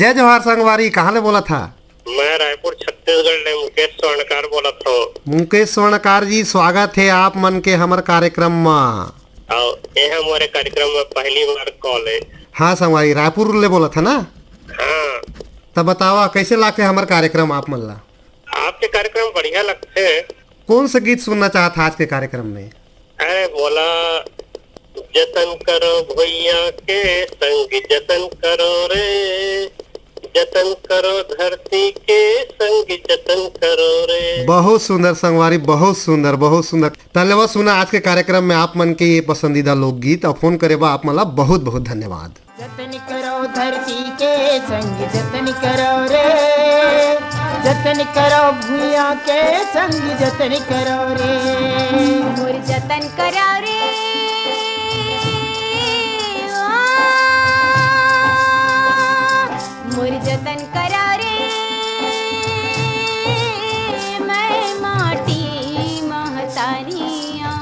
जय जोहार संगवारी, कहाँ ले बोला था? मैं रायपुर छत्तीसगढ़ ले मुकेश स्वर्णकार बोलत हूँ। मुकेश स्वर्णकार जी, स्वागत है आप मन के हमर कार्यक्रम में। और ये हमारे कार्यक्रम में पहली बार कॉल है। हाँ संगवारी, रायपुर ले बोला था ना? हाँ, तब बतावा कैसे लाके हमर कार्यक्रम आप मन ला? आपके कार्यक्रम बढ़िया लगते हैं। कौन सा गीत सुनना चाहता आज के कार्यक्रम में? अरे बोला, जतन करो भैया के संग जतन करो रे, जतन करो धरती के संग जतन करो रे। बहुत सुंदर संगवारी, बहुत सुंदर, बहुत सुंदर। तलेवा सुना आज के कार्यक्रम में आप मन के ये पसंदीदा लोकगीत और फोन करे बा आप मन ला बहुत बहुत धन्यवाद। जतन करो धरती के संग जतन करो रे, जतन करो भूया के संग जतन करो रे, मोर जतन करो रे। मोर जतन करो रे, मैं माटी महतारियाँ,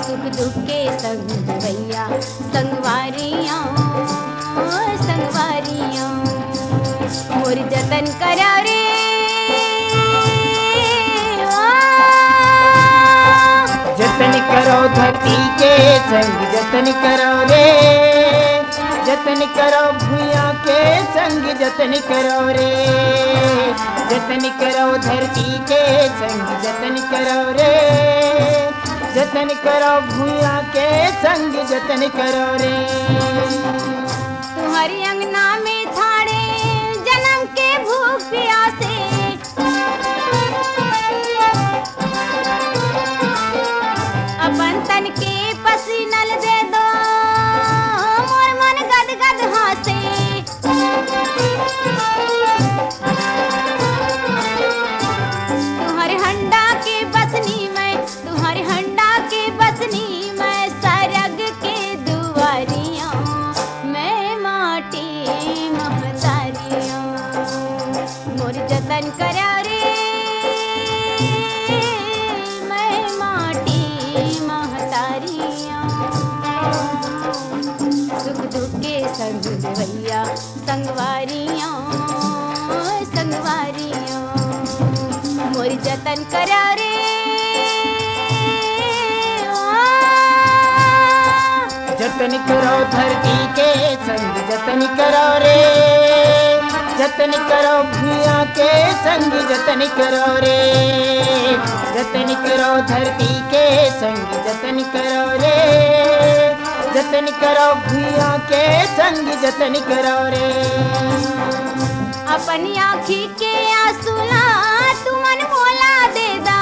सुख दुख के संग भैया संगवारियाँ, संगवारियाँ। मोर जतन करो रे, जतन करो धरती के संग जतन करो रे, जतन करो भूया के संग जतन करो रे, जतन करो धरती के संग जतन करो रे, जतन करो भूया के संग जतन करो रे। तुम्हारी अंगना में थाड़े जन्म के भूख प्यासे, अपन तन के पसीनल दे दो, मोर मन गद गद हासे। तुम्हारे हंडा के बसनी में, तुम्हारे हंडा के बसनी में, सरग के दुआरियाँ, मैं माटी महतारियाँ। मोर जतन करो रे, मैं माटी महतारियाँ, सुख दुख के संग भैया संगवारियाँ, संगवारियाँ। मोर जतन करो रे, जतन करो धरती के संग जतन करो रे, जतन करो भूया के संग जतन करो रे, जतन करो धरती के संग जतन करो रे, जतन करो भूया के संग जतन करो रे। अपनी आँखी के आंसुला तुमन मोला दे दा,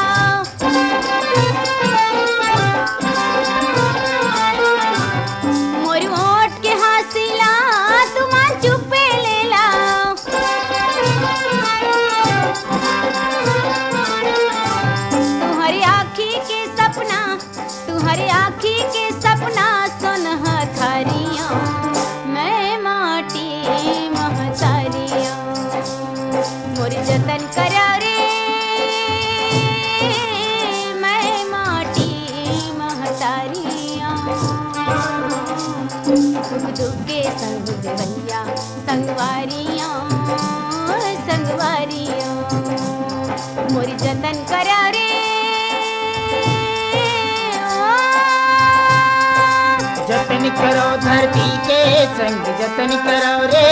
मोर ओठ के हासिला तुमन चुपे ले ला। तुम्हारी आँखी के सपना, तुम्हारी आँखी के सपना सोनहा थारियाँ, मैं माटी महतारियाँ। मोर जतन करो रे, मैं माटी महतारियाँ, सुख दुख के संग भैया संगवारियाँ, संगवारियाँ। मोर जतन करो रे, जतन करो धरती के संग जतन करो रे,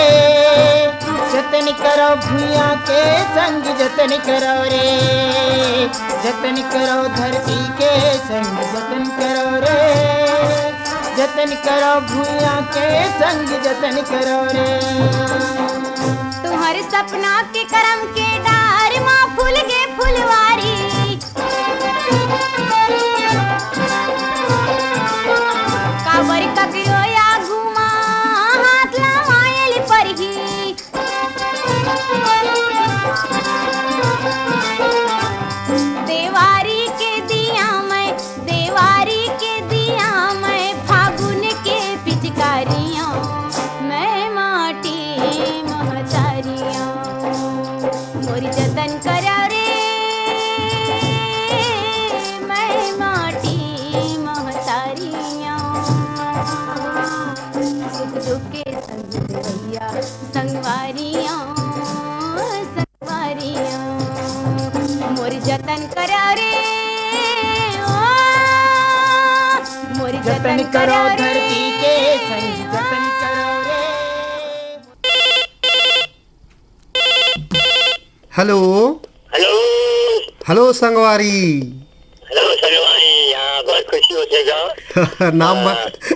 जतन करो भूया के संग जतन करो रे, जतन करो धरती के संग जतन करो रे, जतन करो भूया के संग जतन करो रे। तुम्हारे सपना के करम के डार माँ फूल गे फुलवारी, काबर ककरो या घुमा हाथ लमायल परही। देवारी के दिया मैं, देवारी के दिया मैं, फागुन के पिचकारियाँ, मैं माटी महतारियाँ। मोर जतन करो रे, मैं माटी महतारियाँ, सुख दुख के संग भैया जतन करो रे ओ मोर जतन करो धरती के संग जतन करो रे। हेलो हेलो हेलो संगवारी। हेलो संगवारी, हाँ बहुत खुशी होतेगा।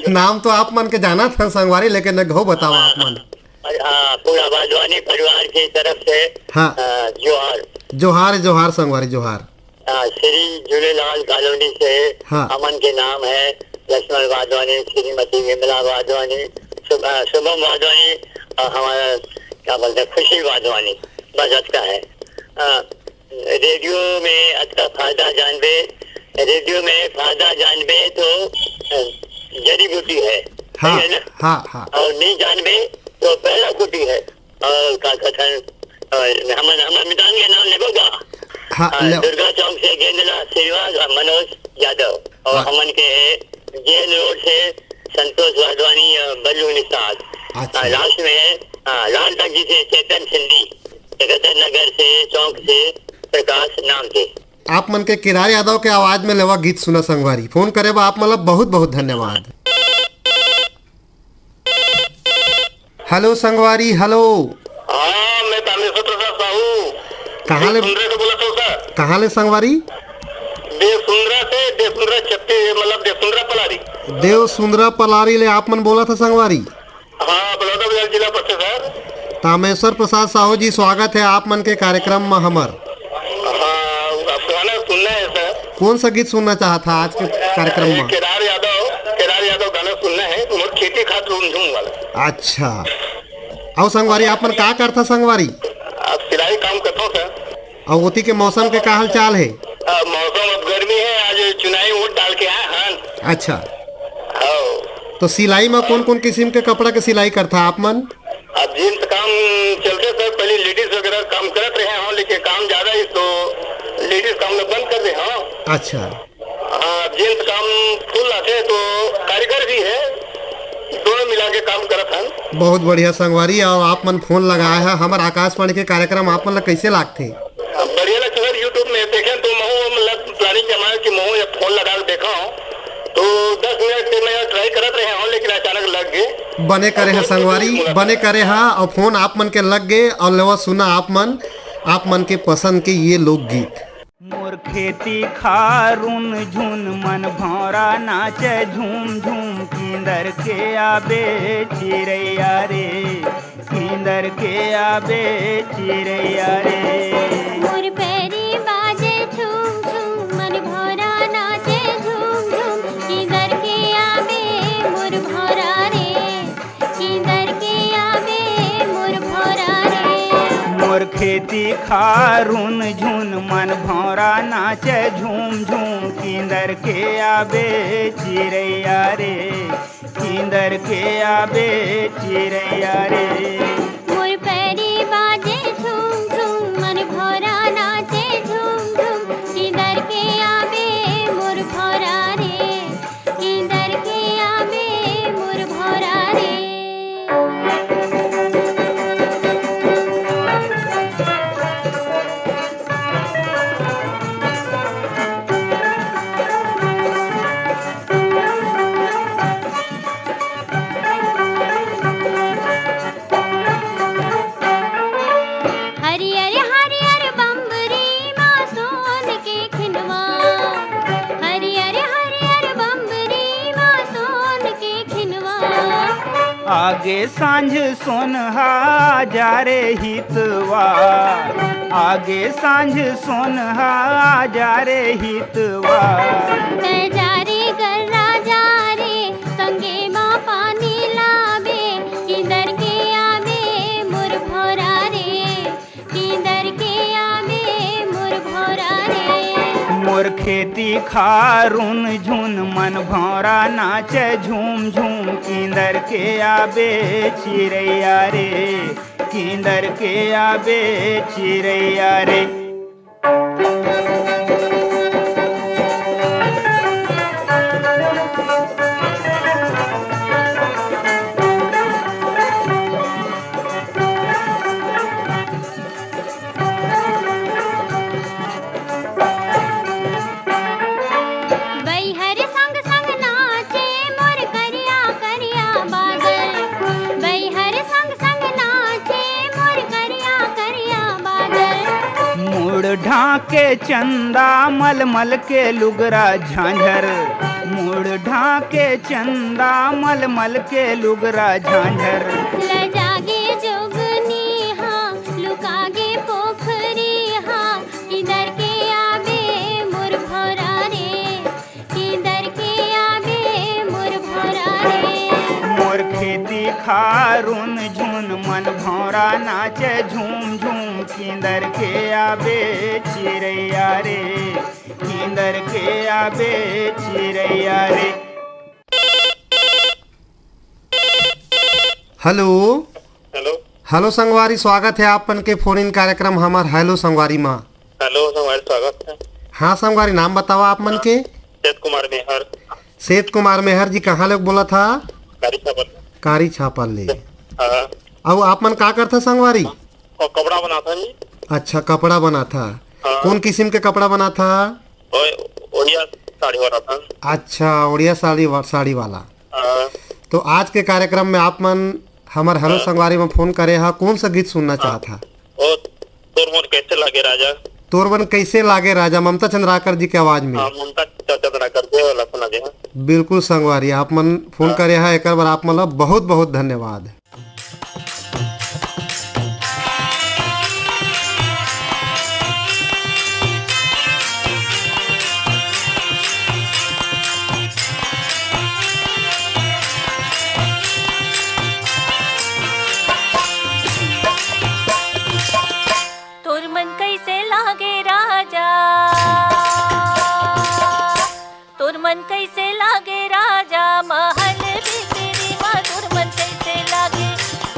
नाम तो आप मन के जाना था संगवारी, लेकिन घो बताओ आप मन। हाँ, पूरा वाधवानी परिवार की तरफ से हाँ जोहार। जोहार जोहार संगवारी जोहार। श्री झूलेलाल कॉलोनी से हाँ। अमन के नाम है, लक्ष्मण वाधवानी, श्रीमती विमला वाधवानी, शुभम वाधवानी और हमारा क्या बोलते हैं खुशी वाधवानी। बस अच्छा है। रेडियो में अच्छा फायदा जानबे, रेडियो में फायदा जानबे तो जड़ी बूटी है। हाँ है ना? हाँ हाँ। और नहीं जानबे तो पहला कुटी है। और का कथन हम मितान के नाम लेगा। हाँ दुर्गा चौक से गेंदला श्रीवास और मनोज यादव, और हमन के जेल रोड से संतोष वाधवानी और बल्लू निषाद। अच्छा। लास्ट में लाल टंकी से चेतन सिंधी, जगदर नगर से चौक से प्रकाश नाम से। आप मन के किरार यादव के आवाज में लेवा गीत सुना संगवारी। फोन करे बा आप मतलब बहुत बहुत धन्यवाद। हेलो संगवारी हेलो। हाँ, मैं तामेश्वर प्रसाद साहू कहाँ ले सुंदरा से बोला था सर। कहाँ ले संगवारी? देवसुंदरा से, देवसुंदरा छत्तीस मतलब देवसुंदरा पलारी। देव सुंदरा पलारी ले आप मन बोला था संगवारी। हाँ, बलौदाबाजार जिला परिषद सर। तामेश्वर प्रसाद साहू जी, स्वागत है आप मन के कार्यक्रम में हमर। हाँ, गाना सुनना है सर। कौन सा गीत सुनना चाहता आज के कार्यक्रम में? केदार यादव गाना सुनना है, मोर खेती खाद झूम वाला। अच्छा। और संगवारी आप मन का करता संगवारी? आप सिलाई काम करता हूँ सर। और ओती के मौसम के का हाल चाल है? मौसम अब गर्मी है, आज चुनाई वोट डाल के आए हैं। अच्छा। हाँ, तो सिलाई में कौन कौन किस्म के कपड़ा के सिलाई करता आप मन? अब जींस काम चलते सर। पहले लेडीज वगैरह काम करते रहे हैं, लेकिन काम ज्यादा है तो लेडीज काम में बंद कर दे। हाँ अच्छा। जींस काम फुल आते तो कारीगर भी है, दोनों मिला के काम करत हैं। बहुत बढ़िया संगवारी। और आप मन फोन लगाया है हमार आकाशवाणी के कार्यक्रम आप मन ला कैसे लागते? बढ़िया लगता है। यूट्यूब में देखें तो मतलब प्लानिंग जमा कि मैं या फोन लगा के देखा हूँ तो 10 मिनट से मैं ट्राई करत रहे हूँ, लेकिन अचानक लग गए। बने करे है संगवारी, बने करे है और फोन आप मन के लग गए और लेवा सुना आप मन के पसंद के ये लोकगीत। मोर खेती खारुन झुन मन भौरा नाचे झूम झूम किंदर के आबे चिड़ैया रे, किंदर के आबे चिड़ैया रे। मोर पैरी बाजे झूम झूम मन भौरा नाचे झूम झूम किधर के आवे मोर भौरा रे, किधर के आवे मोर भौरा रे। मोर खेती खारुन झुन मन भौरा नाचे झूम झूम किंदर के आबे चिड़ैया रे, किंदर के आबे चिड़ैया रे। मोर पैरी बाजे झूम झूम मन भौरा नाचे झूम झूम किधर के आवे मोर भौरा रे, किधर के आवे मोर भौरा रे। हरियर हरियर बम्बरी माँ सोन के खिनवा, हरियर हरियर बम्बरी माँ सोन के खिनवा। आगे सांझ सोनहा जा रे हितवा, आगे सांझ सोनहा जा रे हितवा। जारे गर्रा जा रे संगे माँ पानी लावे, किधर के आवे मोर भौरा रे, किधर के आवे मोर भौरा रे। मोर खेती खारुन झुन मन भौरा नाचे झूम झूम किंदर के आबे चिड़ैया रे, किंदर के आबे चिड़ैया रे। मुड़ ढाके चंदा मलमल के लुगरा झांझर, मुड़ ढाके चंदा मलमल के लुगरा झांझर। लजागे जोगनी हाँ लुकागे पोखरी हाँ किधर के आवे मोर भौरा रे, किधर के आवे मोर भौरा रे। मोर खेती खारुन झुन मन भौरा नाचे झूम झूम किंदर के आबे चिरैया रे, किंदर के आबे चिरैया रे। हेलो हेलो हेलो संगवारी, स्वागत है आपन के फोन इन कार्यक्रम हमार हेलो संगवारी माँ। हेलो हमारे स्वागत है। हाँ संगवारी, नाम बतावा आप मन के। चेत कुमार मेहर, सेत कुमार मेहर जी, कहाँ लोग बोला था। गाड़ी छापल। कारी छापल ले। हाँ, अब आप मन का करता संगवारी। और कपड़ा बना था जी। अच्छा, कपड़ा बना था। हाँ। कौन किस्म के कपड़ा बना था। ओडिया साड़ी हो रहा था। अच्छा, उड़िया साड़ी वाला। हाँ, तो आज के कार्यक्रम में आप मन हमार हेलो संगवारी में फोन करे हा, कौन सा गीत सुनना चाहता। और तोर मोर कैसे लागे राजा। तोरबन कैसे लागे राजा, ममता चंद्राकर जी के आवाज में। हाँ, ममता चंद्रा करते वाला सुना दे। बिल्कुल संगवारी, आप मन फोन करे हा, एक बार आप मतलब बहुत बहुत धन्यवाद। तोर मन कैसे लागे राजा, तोर मन कैसे लागे राजा, महल बिजरी माँ तोर मन कैसे लागे,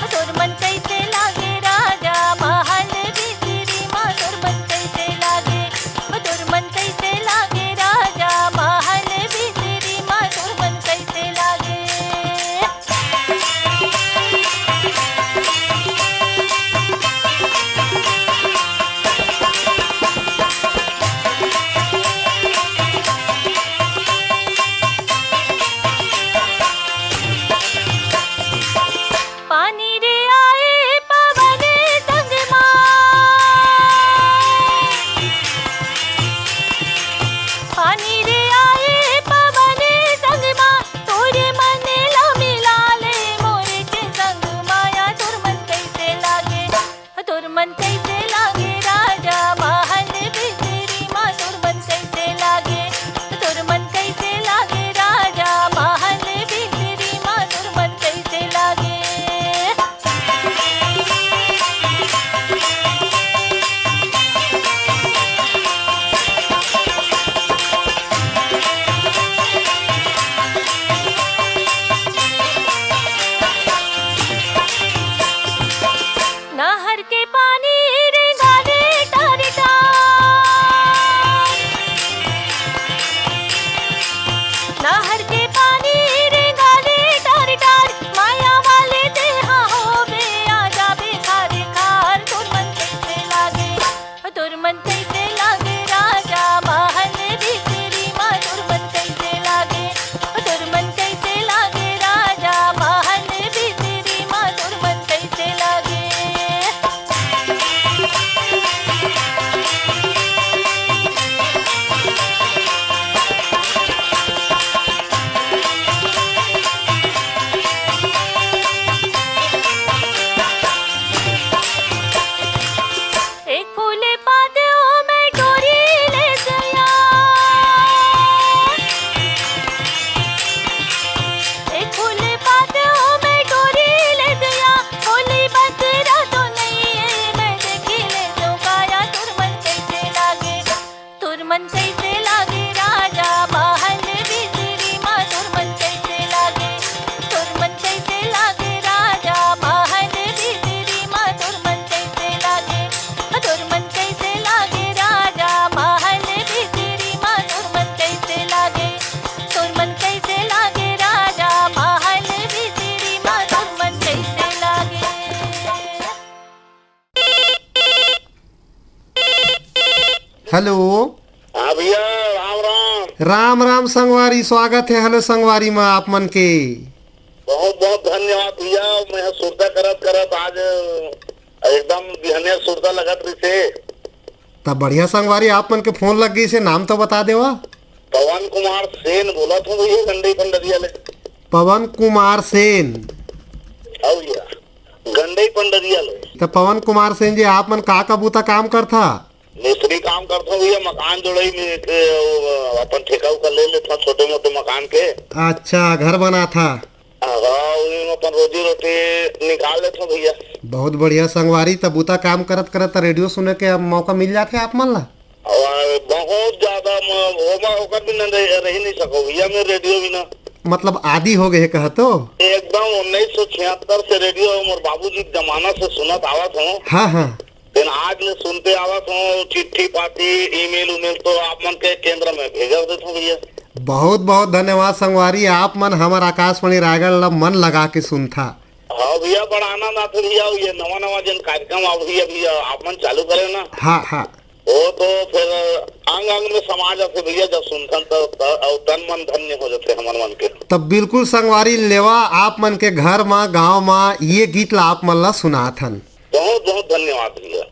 तोर मन कैसे लागे राजा, महल बिजरी माँ तोर मन कैसे लागे, तोर मन कैसे लागे राजा, महल बिजरी माँ तोर मन कैसे लागे। पानी रे आए पवन संग पानी रे आए पवन संग तोरे मन ला मिला ले मोरे के संग माया। तोर मन कैसे लागे, तोर मन कैसे लागे राजा, महल बिजरी माँ तोर मन कैसे लागे, तोर मन कैसे लागे राजा, महल बिजरी माँ तोर मन कैसे लागे। नहर के पानी रे गाले टार टार, नहर के पानी रे गाले टार टार, माया वाले देहा होवे आजा बेखार खार। तोर मन कैसे लागे, तोर मन कैसे लागे राजा, महल बिजरी माँ तोर मन कैसे लागे, तोर मन कैसे लागे राजा, महल बिजरी माँ तोर मन कैसे लागे। एक फूले पाते हो मैं डोरी ले गया, एक फूले पाते हो मैं डोरी ले गया, होली बदरा तो नहीं है मैं देखी ले जो गाया। तोर मन कैसे लागे, तोर मन कैसे लागे राजा, महल बिजरी माँ तोर मन कैसे लागे, तोर मन कैसे लागे राजा, महल बिजरी माँ तोर मन कैसे लागे, तोर मन कैसे लागे राजा, महल बिजरी माँ तोर मन कैसे लागे, तोर मन कैसे लागे राजा, महल बिजरी माँ तोर मन कैसे लागे। हेलो हाँ भैया, राम राम। राम राम संगवारी, स्वागत है हेलो संगवारी में आप मन के। बहुत बहुत धन्यवाद भैया। मैं सुरता करत करत आज एकदम बिहनिया सुरता लगत रही से। तब बढ़िया संगवारी आप मन के फोन लग गई से नाम तो बता देवा। पवन कुमार सेन बोला था भैया गंडई पंडरिया ले। पवन कुमार सेन। हाँ भैया गंडई पंडरिया ले। तो पवन कुमार सेन जी आप मन का कबूता काम करता। मिस्त्री काम करता भैया, मकान जोड़ई में अपन ठेका उका ले लेता छोटे मोटे मकान के। अच्छा घर बना था। हाँ उन्हीं में अपन रोजी रोटी निकाल लेता भैया। बहुत बढ़िया संगवारी। तब बूता काम करत करत रेडियो सुने के मौका मिल जाते आप मन ला। और बहुत ज्यादा होकर भी न रह नहीं सको भैया मैं रेडियो भी ना। मतलब आदि हो गए कह तो। एकदम 1976 से रेडियो मोर बाबूजी के जमाना से सुनत आवत हूँ। हाँ हाँ। लेकिन आज ले सुनते आवत हूँ, चिट्ठी पाती ईमेल उमेल तो आप मन के केंद्र में भेजा देता हूँ भैया। बहुत बहुत धन्यवाद संगवारी। आप मन हमार आकाशवाणी रायगढ़ ला मन लगा के सुनता। हाँ भैया बड़ा आनंद आता भैया। ये नवा नवा जन कार्यक्रम आप भैया आप मन चालू करे ना। हाँ हाँ। वो तो फिर अंग अंग में समाज आते भैया जब सुनथन तो तन मन धन्य हो जाते हमारे मन के। तब बिल्कुल संगवारी लेवा आप मन के घर में गांव में ये गीत ला आप मन ला सुनाथन। बहुत बहुत धन्यवाद भैया।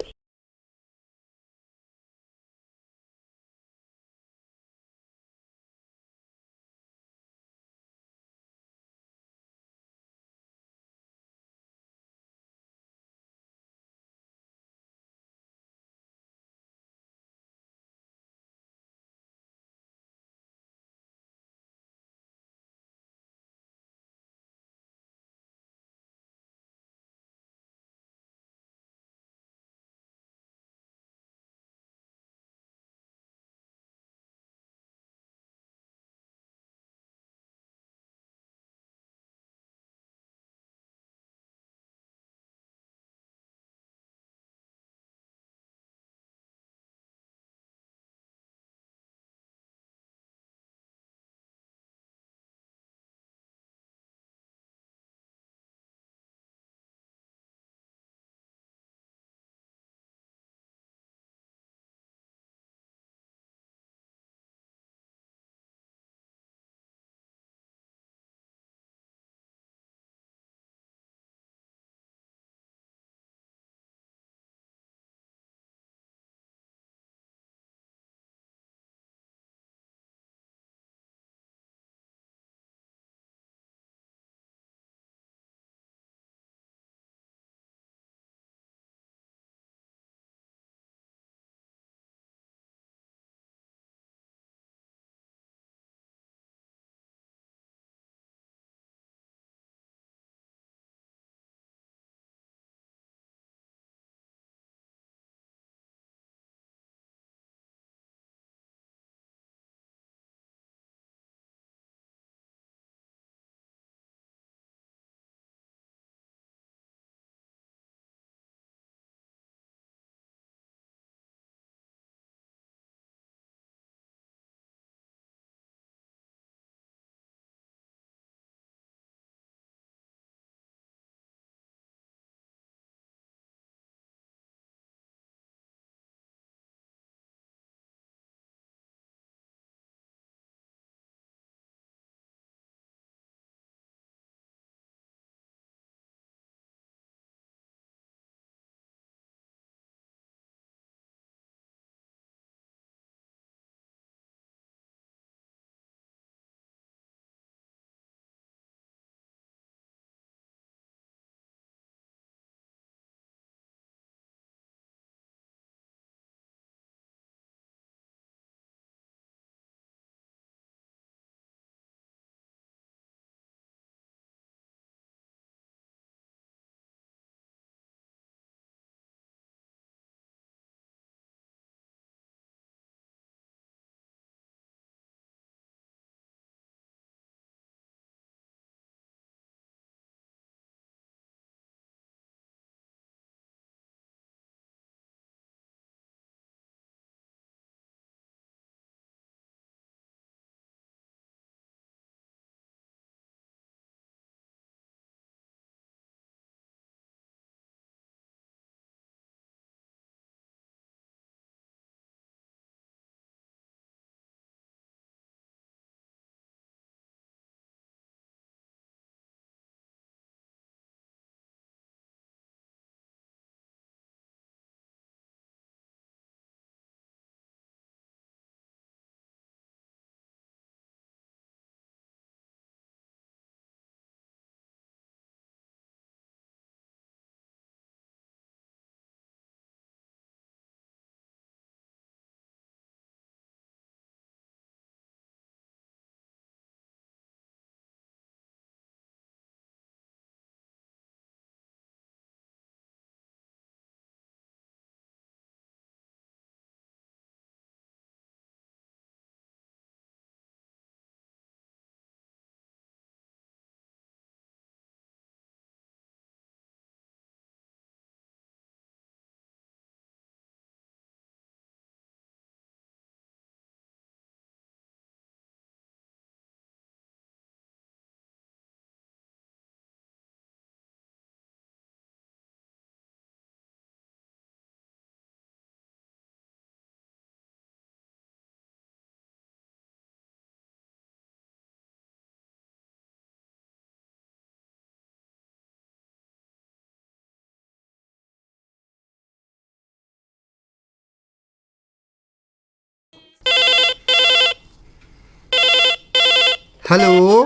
हेलो।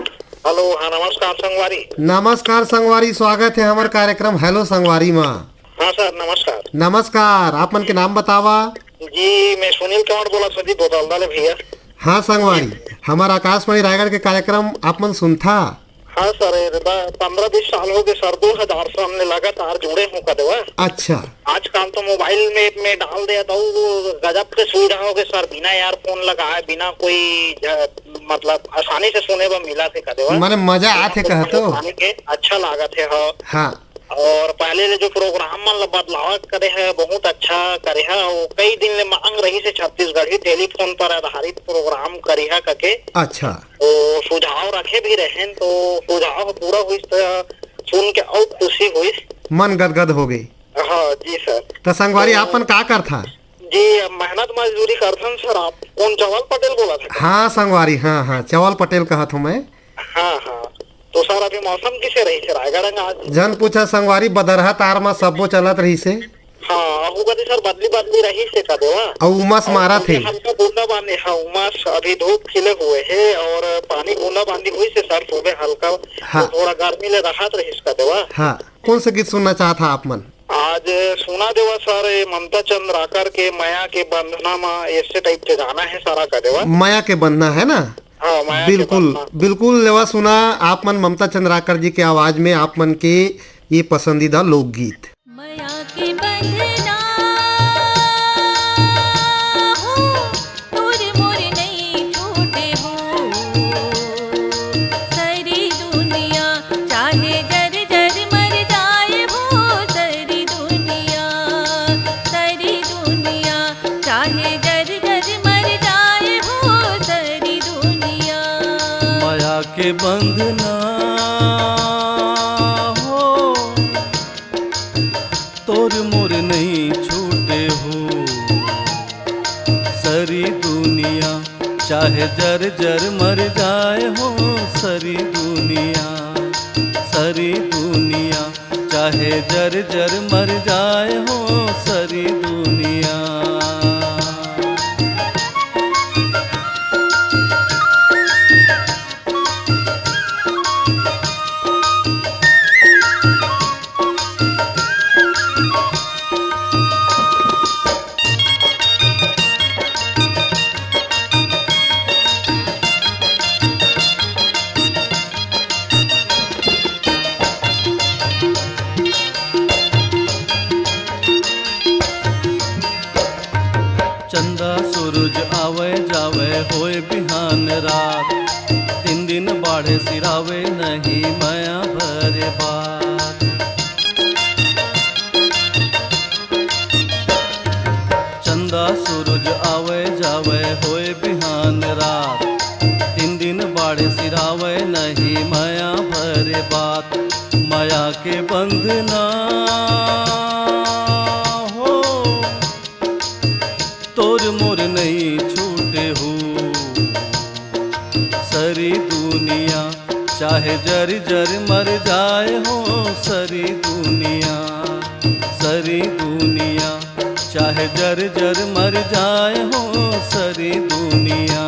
हेलो, हाँ नमस्कार संगवारी। नमस्कार संगवारी, स्वागत है हमारे कार्यक्रम हेलो संगवारी में। हाँ सर नमस्कार। नमस्कार, आप मन के नाम बतावा। जी मैं सुनील कंवर बोला सर जी, बोतल भैया। हाँ संगवारी, हमारा आकाशवाणी रायगढ़ के कार्यक्रम आप मन सुनथा। हाँ सर, 15-20 साल हो गए सर, 2000 से हमने लगातार जुड़े हूँ का देवा। अच्छा। आजकल तो मोबाइल में डाल दिया तो गजब के सुविधा हो गए सर, बिना ईयरफोन लगाए, बिना कोई मतलब आसानी से सुने में मिला थे का देवा। माने मजा आते कहतो। अच्छा लागत है। हाँ। और पहले जो प्रोग्राम मन बदलाव करे है बहुत अच्छा करे है। कई दिन ले मांग रही से छत्तीसगढ़ी टेलीफोन पर आधारित प्रोग्राम करे है करके। अच्छा। तो सुझाव रखे भी रहे तो सुझाव पूरा हुई तो सुन के और खुशी हुई, मन गदगद हो गई। हाँ जी सर। तो संगवारी आपन का करथा? जी मेहनत मजदूरी करथन सर। आप कौन चवल पटेल बोला था? हाँ संगवारी, हाँ हाँ चवल पटेल कहत हूँ मैं। हाँ हाँ। तो सर अभी मौसम किसे रही है रायगढ़ में आज? जन पूछा संगवारी, बदरहा तार में सबो चलत रही से। हाँ वो कभी सर बदली रही से का देवा। और उमस मारा थे। हल्का बूंदा बांदी। हाँ उमस, अभी धूप खिले हुए है और पानी बूंदा बांदी हुई से सर सुबह हल्का। हाँ। तो थोड़ा गर्मी ले राहत रही इसका देवा। हाँ, कौन सा गीत सुनना चाहता आप मन? आज सुना देवा सर, ममता चंद्राकर के माया के बंधना में ऐसे टाइप के गाना है सारा का देवा। माया के बंधना है ना? हाँ माया के बिल्कुल बंधना। बिल्कुल लेवा सुना आप मन ममता चंद्राकर जी के आवाज में आप मन के ये पसंदीदा लोकगीत। माया के बंधना हो, तोर मोर नहीं छूटे हो। सारी दुनिया चाहे जर जर मर जाए हो। सारी दुनिया चाहे जर जर मर जाए हो। सारी दुनिया माया के बंधना हो, तोर मोर नहीं छूटे हो। सारी दुनिया चाहे जर जर मर जाए हो। सारी दुनिया चाहे जर जर मर जाए हो। सारी दुनिया चंदा सूरज आवे जावे होए बिहान रात। 3 दिन बाढ़े सिरावे नहीं माया भरे बात। चंदा सूरज आवे जावे होए बिहान रात। 3 दिन बाढ़े सिरावे नहीं माया भरे बात। माया के बंधना हो, तोर मोर नहीं छूटे हो। सारी दुनिया चाहे जर जर मर जाए हो। सारी दुनिया चाहे जर जर मर जाए हो। सारी दुनिया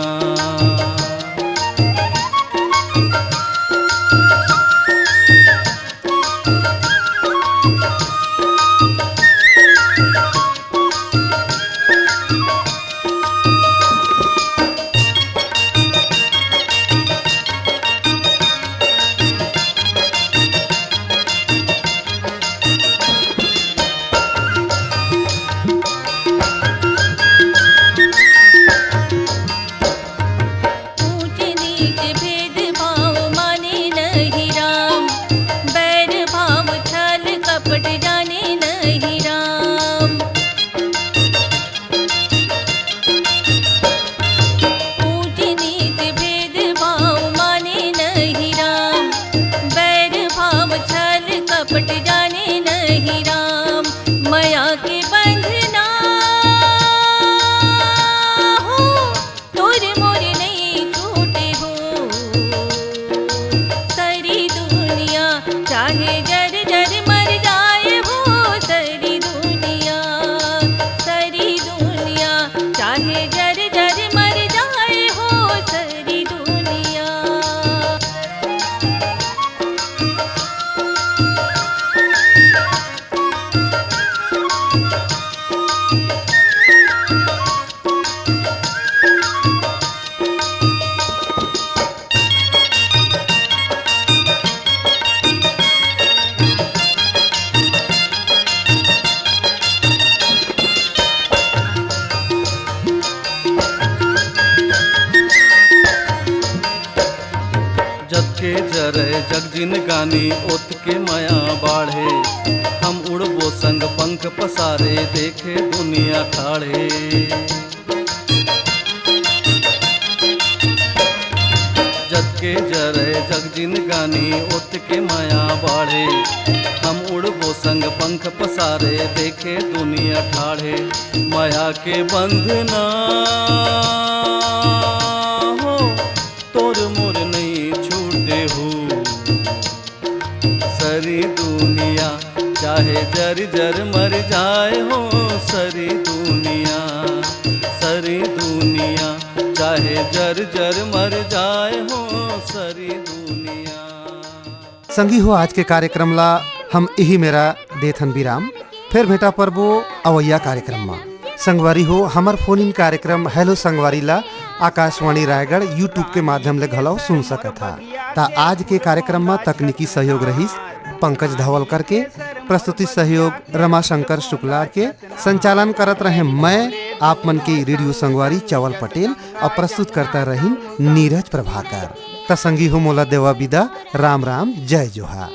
जरे जग जिन गानी ओत के माया बाढ़े, हम उड़बो संग पंख पसारे देखे दुनिया ठाड़े। जग के जरे जग जिन गानी ओत के माया बाढ़े, हम उड़बो संग पंख पसारे देखे दुनिया ठाड़े। माया के बंधना हो तोर मोर नहीं छूटे हो, सरी दुनिया चाहे जर जर मर जाए हो, सरी दुनिया चाहे जर जर मर जाए हो, सरी दुनिया। संगी हो आज के कार्यक्रम ला हम यही मेरा देथन विराम, फिर भेटा परबो अवैया कार्यक्रम में। संगवारी हो हमार फोन इन कार्यक्रम हेलो संगवारी ला आकाशवाणी रायगढ़ यूट्यूब के माध्यम ले घलाओ सुन सकत था। ता आज के कार्यक्रम में तकनीकी सहयोग रहीस पंकज धवलकर के, प्रस्तुति सहयोग रमाशंकर शुक्ला के, संचालन करत रहे मैं आप मन की रेडियो संगवारी चवल पटेल और प्रस्तुत करता रही नीरज प्रभाकर। त संगी हो मोला देवा विदा, राम राम, जय जोहार।